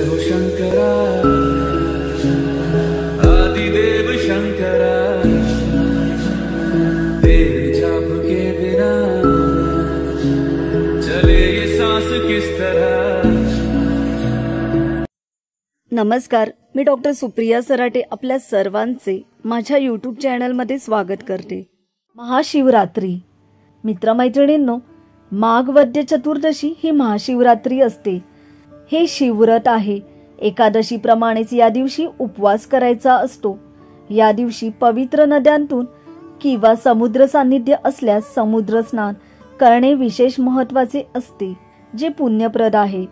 हो शंकरा, आदिदेव शंकरा, तेरे जाप के बिना चले ये सांस किस तरह। नमस्कार, मी डॉक्टर सुप्रिया सराटे आपल्या सर्वांचे माझ्या यूट्यूब चॅनलमध्ये स्वागत करते। महाशिवरात्री मित्रमैत्रिणींनो, माघ वद्य चतुर्दशी ही महाशिवरात्री असते। हे शिवव्रत आहे। एकादशी प्रमाणेच या दिवशी उपवास करायचा असतो। या दिवशी पवित्र नद्यांतून किंवा समुद्र सान्निध्य असल्यास समुद्र स्नान करणे विशेष महत्त्वाचे असते, जे पुण्यप्रद आहे।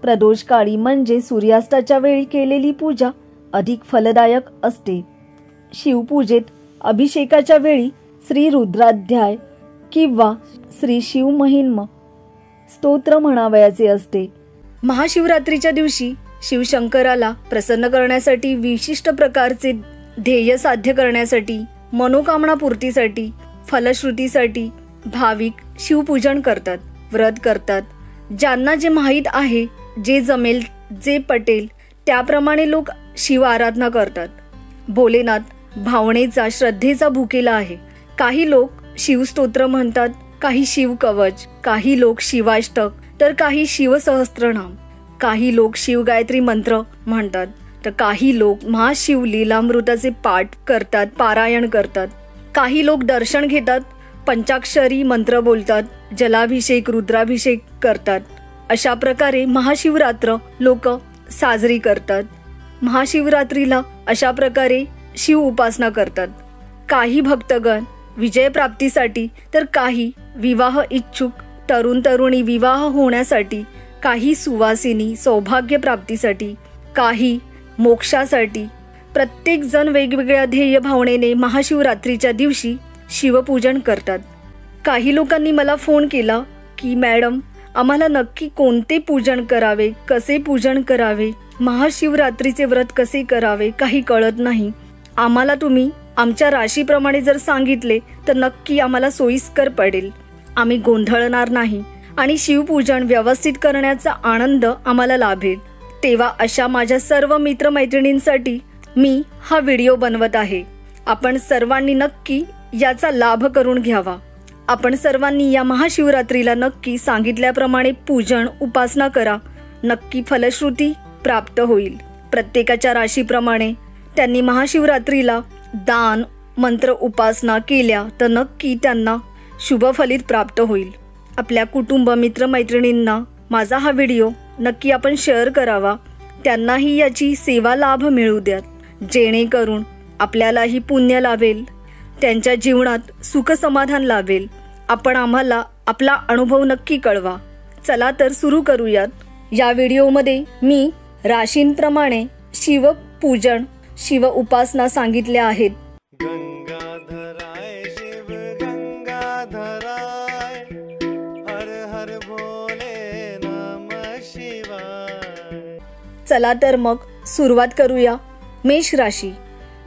प्रदोष काळी म्हणजे सूर्यास्ताच्या वेळी केलेली पूजा अधिक फलदायक असते। शिवपूजेत अभिषेकाच्या वेळी श्री रुद्राध्याय किंवा श्री शिव महिम्न स्तोत्र म्हणावयाचे असते। महाशिवरात्रीच्या दिवशी शिवशंकराला प्रसन्न करण्यासाठी, विशिष्ट प्रकारचे ध्येय साध्य करण्यासाठी, मनोकामना पूर्तीसाठी, फलश्रुतीसाठी भाविक शिवपूजन करतात, व्रत करतात। ज्यांना जे माहीत आहे, जे जमेल, जे पटेल त्याप्रमाणे लोक शिव आराधना करतात। भोलेनाथ भावनेचा, श्रद्धेचा भुकेला आहे। काही लोक शिवस्तोत्र म्हणतात, काही शिव कवच, काही लोक शिवाष्टक, तर काही शिवसहस्त्रनाम, काही लोक शिवगायत्री मंत्र म्हणतात, तर काही लोक महाशिव लीलामृताचे पाठ करतात, पारायण करतात। काही लोक दर्शन घेतात, पंचाक्षरी मंत्र बोलतात, जलाभिषेक, रुद्राभिषेक करतात। अशा प्रकारे महाशिवरात्र लोक साजरी करतात। महाशिवरात्रीला अशा प्रकारे शिव उपासना करतात। काही भक्तगण विजय प्राप्तीसाठी, तर काही विवाह इच्छुक तरुण तरुणी विवाह होण्यासाठी, काही सुवासिनी सौभाग्य प्राप्तीसाठी, काही मोक्षासाठी। प्रत्येक जण वेगवेगळ्या ध्येय भावनेने महाशिवरात्रीच्या दिवशी शिवपूजन करतात। काही लोकांनी मला फोन केला की मॅडम, आम्हाला नक्की कोणते पूजन करावे, कसे पूजन करावे, महाशिवरात्रीचे व्रत कसे करावे काही कळत नाही। आम्हाला तुम्ही आमच्या राशीप्रमाणे जर सांगितले तर नक्की आम्हाला सोयीस्कर पडेल, आम्ही गोंधळणार नाही आणि शिवपूजन व्यवस्थित करण्याचा आनंद आम्हाला लाभेल। तेव्हा अशा माझ्या सर्व मित्रमैत्रिणींसाठी मी हा व्हिडिओ बनवत आहे। आपण सर्वांनी नक्की याचा लाभ करून घ्यावा। आपण सर्वांनी या महाशिवरात्रीला नक्की सांगितल्याप्रमाणे पूजन उपासना करा, नक्की फलश्रुती प्राप्त होईल। प्रत्येकाच्या राशीप्रमाणे त्यांनी महाशिवरात्रीला दान, मंत्र, उपासना केल्या तर नक्की त्यांना शुभफलित प्राप्त होईल। आपल्या कुटुंब, मित्रमैत्रिणींना माझा हा व्हिडिओ नक्की आपण शेअर करावा, त्यांनाही याची सेवा लाभ मिळू द्या, जेणेकरून आपल्यालाही पुण्य लाभेल, त्यांच्या जीवनात सुख समाधान लाभेल। आपण आम्हाला आपला अनुभव नक्की कळवा। चला तर सुरू करूयात। या व्हिडिओमध्ये मी राशींप्रमाणे शिवपूजन, शिव उपासना सांगितल्या आहेत। गंगाधराय शिव गंगाधराय, हर हर भोले नमः शिवाय। चला तर मग सुरुवात करूया। मेष राशी।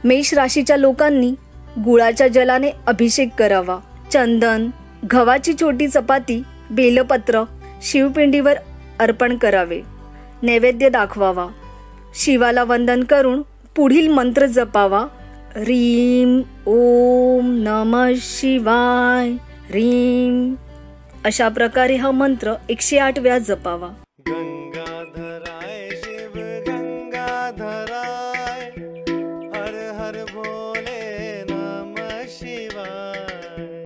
मेष राशीच्या लोकांनी गुळाच्या जलाने अभिषेक करावा। चंदन, गव्हाची छोटी चपाती, बेलपत्र शिवपिंडीवर अर्पण करावे, नैवेद्य दाखवावा। शिवाला वंदन करून पुढील मंत्र जपावा। ह्रीं ओम नमः शिवाय, ह्रीं। अशा प्रकारे हा मंत्र 108 वेळा जपावा। गंगाधराय शिव गंगाधराय, हर हर भोले नमः शिवाय।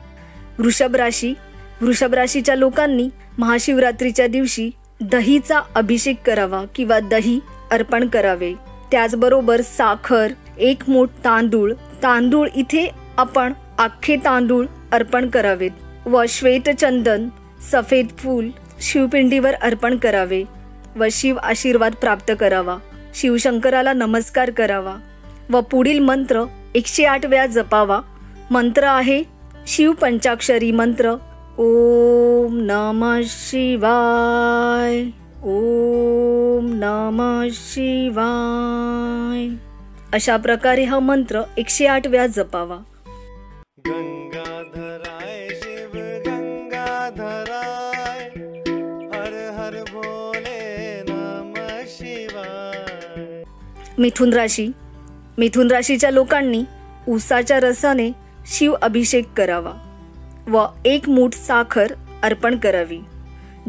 वृषभ राशी। वृषभ राशीच्या लोकांनी महाशिवरात्रीच्या दिवशी दहीचा अभिषेक करावा किंवा दही अर्पण करावे। त्याचबरोबर साखर, 1 मूठ तांदूळ, तांदूळ इथे आपण अख्खे तांदूळ अर्पण करावेत व श्वेतचंदन, सफेद फूल शिवपिंडीवर अर्पण करावे व शिव आशीर्वाद प्राप्त करावा। शिवशंकराला नमस्कार करावा व पुढील मंत्र 108 वेळा जपावा। मंत्र आहे शिव पंचाक्षरी मंत्र, ओम नमः शिवाय, ओम नमः शिवाय। अशा प्रकारे हा मंत्र 108 वेळा जपावा। गंगाधराय शिव गंगाधराय, हर हर भोले नमः शिवाय। मिथुन राशी. मिथुन राशीच्या लोकांनी ऊसाच्या रसाने शिव अभिषेक करावा व 1 मूठ साखर अर्पण करावी.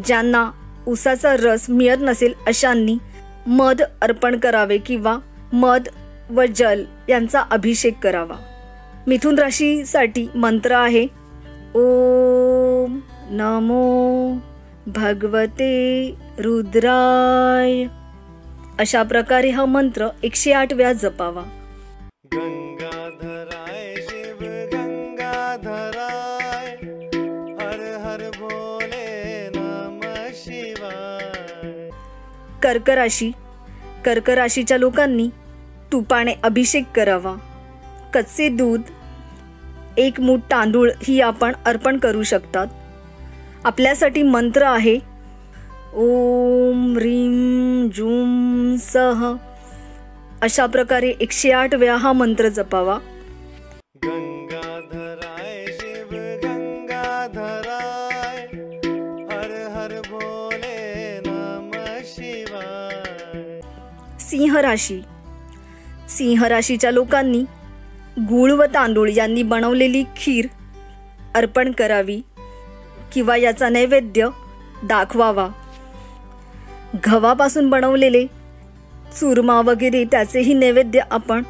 ज्यांना ऊसाचा रस मिळत नसेल अशांनी मध अर्पण करावे किंवा मध व जल यांचा अभिषेक करावा. मिथुन राशीसाठी मंत्र आहे ओम नमो भगवते रुद्राय. अशा प्रकारे हा मंत्र 108 वेळा जपावा. गंगाधराय शिव गंगाधराय हर हर भोले नमः शिवाय. कर्क राशी. कर्क राशीच्या लोकांनी तुपाने अभिषेक करावा. कच्चे दूध, 1 मूठ तांदूळ ही आपण अर्पण करू शकतात. आपल्यासाठी मंत्र आहे ओम ह्रीं जूं सह. अशा प्रकारे 108 वेळा हा मंत्र जपावा. गंगाधराय शिव गंगाधराय हर हर भोले नमः शिवाय. सिंह राशी. सिंह राशीच्या लोकांनी गूळ व तांदूळ यांनी बनवलेली खीर अर्पण करावी किंवा याचा नैवेद्य दाखवावा. गव्हापासून बनवलेले चुरमा वगैरे त्याचेही नैवेद्य आपण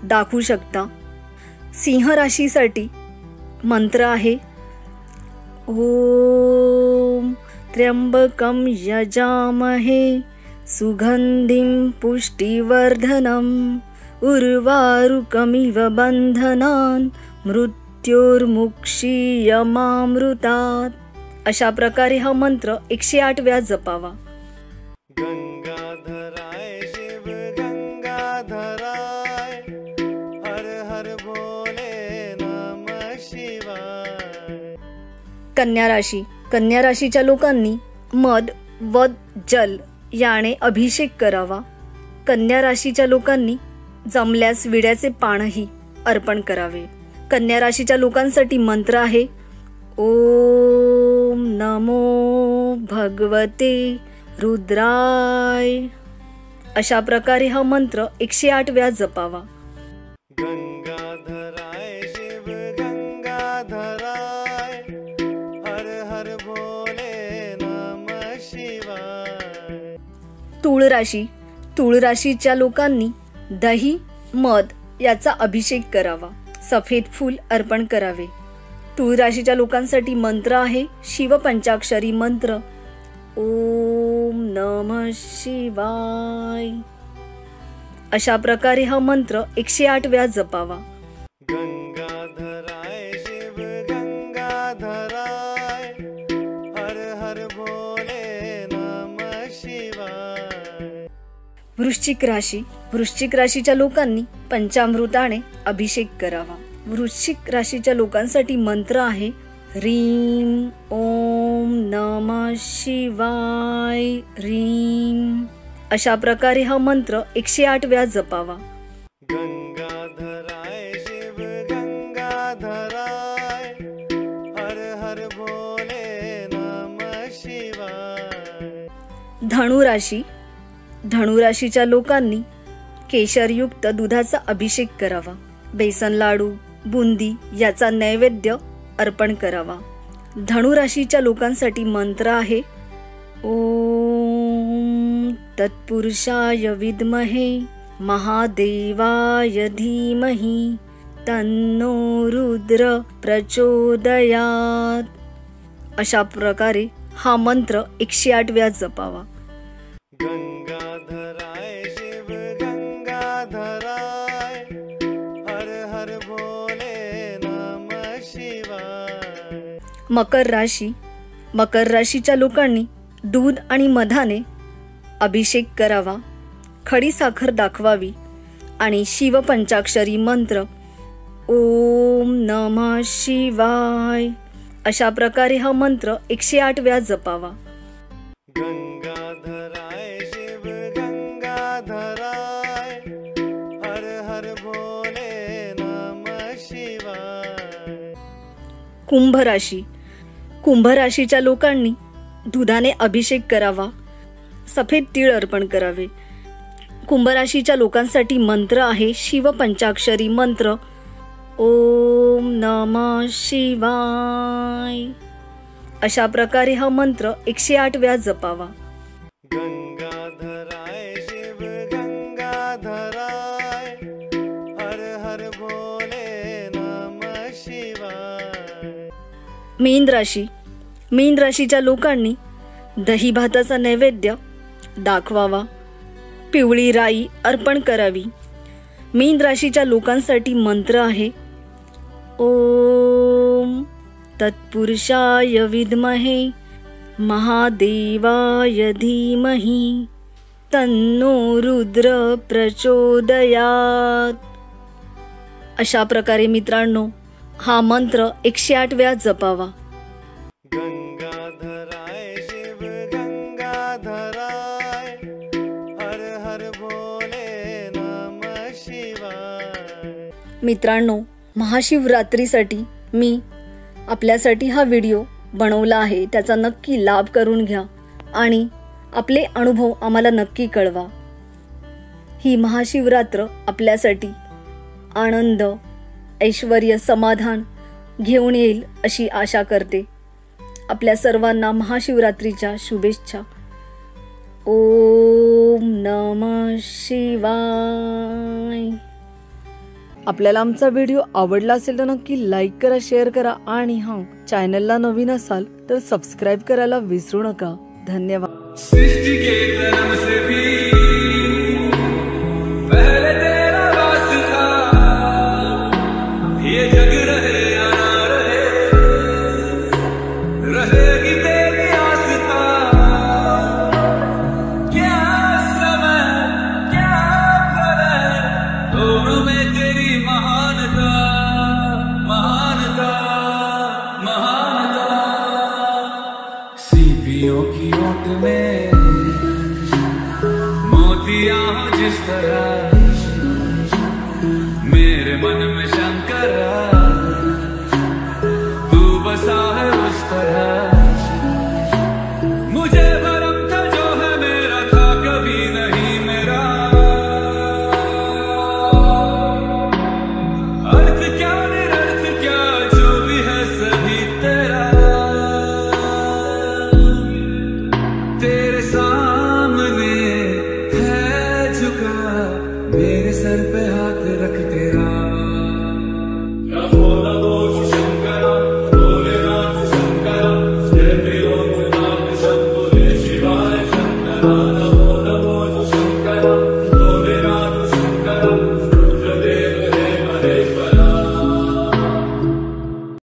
दाखवू शकता. सिंह राशीसाठी मंत्र आहे ओम त्र्यंबकं यजामहे सुगंधिं पुष्टिवर्धनम् उर्वारुकमिव बंधनान् मृत्योर्मुक्षीयमामृतात्. अशा प्रकारे हा मंत्र 108 वेळा जपावा. गंगाधराय शिव गंगाधराय हर हर भोले नमः शिवाय. कन्या राशी. कन्या राशीच्या लोकांनी मध व जल याने अभिषेक करावा. कन्या राशीच्या लोकांनी जमल्यास विड्याचे पानही अर्पण करावे. कन्या राशीच्या लोकांसाठी मंत्र आहे ओम नमो भगवते रुद्राय. अशा प्रकारे हा मंत्र 108 वेळा जपावा. गंगाधराय शिव गंगाधराय हर हर भोले नमः शिवाय. तूळ राशी. तूळ राशीच्या लोकांनी दही मध याचा अभिषेक करावा. सफेद फूल अर्पण करावे. तूळ राशीच्या लोकांसाठी मंत्र आहे शिव पंचाक्षरी मंत्र ओम नमः शिवाय. अशा प्रकारे हा मंत्र 108 वेळा जपावा. गंगाधराय शिव गंगाधराय हर हर भोले नमः शिवाय. वृश्चिक राशी. वृश्चिक राशीच्या लोकांनी पंचामृताने अभिषेक करावा. वृश्चिक राशीच्या लोकांसाठी मंत्र आहे ह्रीं ओम नमः शिवाय ह्रीं. अशा प्रकारे हा मंत्र 108 वेळा जपावा. गंगाधराय शिव गंगाधराय हर हर भोले नमः शिवाय. धनु राशी. धनु राशीच्या लोकांनी केशरयुक्त दुधाचा अभिषेक करावा. बेसन लाडू बुंदी याचा नैवेद्य अर्पण करावा. धनु राशीच्या लोकांसाठी मंत्र आहे ओम तत्पुरुषाय विद्महे महादेवाय धीमहि तन्नो रुद्र प्रचोदयात्. अशा प्रकारे हा मंत्र 108 वेळा जपावा. गंगाधराय शिव गंगाधराय हर हर भोले नमः शिवाय. मकर राशी. मकर राशीच्या लोकांनी दूध आणि मधाने अभिषेक करावा. खडी साखर दाखवावी आणि शिव पंचाक्षरी मंत्र ओम नमः शिवाय. अशा प्रकारे हा मंत्र 108 वेळा जपावा. गंगाधराय शिव गंगाधराय हर हर भोले नमः शिवाय. कुंभ राशी. कुंभ राशीच्या लोकांनी दुधाने अभिषेक करावा. सफेद तीळ अर्पण करावे. कुंभराशीच्या लोकांसाठी मंत्र आहे शिव पंचाक्षरी मंत्र ओम नमः शिवाय. अशा प्रकारे हा मंत्र 108 वेळा जपावा. गंगाधराय शिव गंगाधराय हर हर भोले नमः शिवाय. मीन राशी. मीन राशीच्या लोकांनी दही भाताचा नैवेद्य दाखवावा. पिवळी राई अर्पण करावी. मीन राशीच्या लोकांसाठी मंत्र आहे ओम तत्पुरुषाय विद्महे महादेवाय धीमहि तन्नो रुद्र प्रचोदयात. अशा प्रकारे मित्रांनो हा मंत्र 108 वेळा जपावा. गंगाधराय शिव गंगाधराय हर हर भोले नमः शिवाय. मित्रांनो महाशिवरात्रीसाठी मी आपल्यासाठी हा व्हिडिओ बनवला आहे. त्याचा नक्की लाभ करून घ्या आणि आपले अनुभव आम्हाला नक्की कळवा. ही महाशिवरात्र आपल्यासाठी आनंद ऐश्वर्य समाधान घेऊन येईल अशी आशा करते. आपल्या सर्वांना महाशिवरात्रीच्या शुभेच्छा. ओम नमः शिवाय. आपल्याला आमचा व्हिडिओ आवडला असेल तर नक्की लाईक करा, शेअर करा आणि चॅनलला नवीन असाल तर सबस्क्राईब करायला विसरू नका. धन्यवाद. सृष्टि के कर्म से भी पहले तेरा वास था. ये जग रहे या ना रहे, रहेगी तेरी आस्था. क्या समय क्या प्रलय, दोनों में तेरी महानता महानता महानता. सीपियों की ओट में मोतिया हो जिस तरह, मेरे मन में शंकरा तू बसा है उस तरह. मुझे भरम था जो है मेरा था कभी नहीं मेरा. अर्थ क्या निरर्थ क्या जो भी है सभी तेरा. तेरे सामने है झुका मेरे सर पे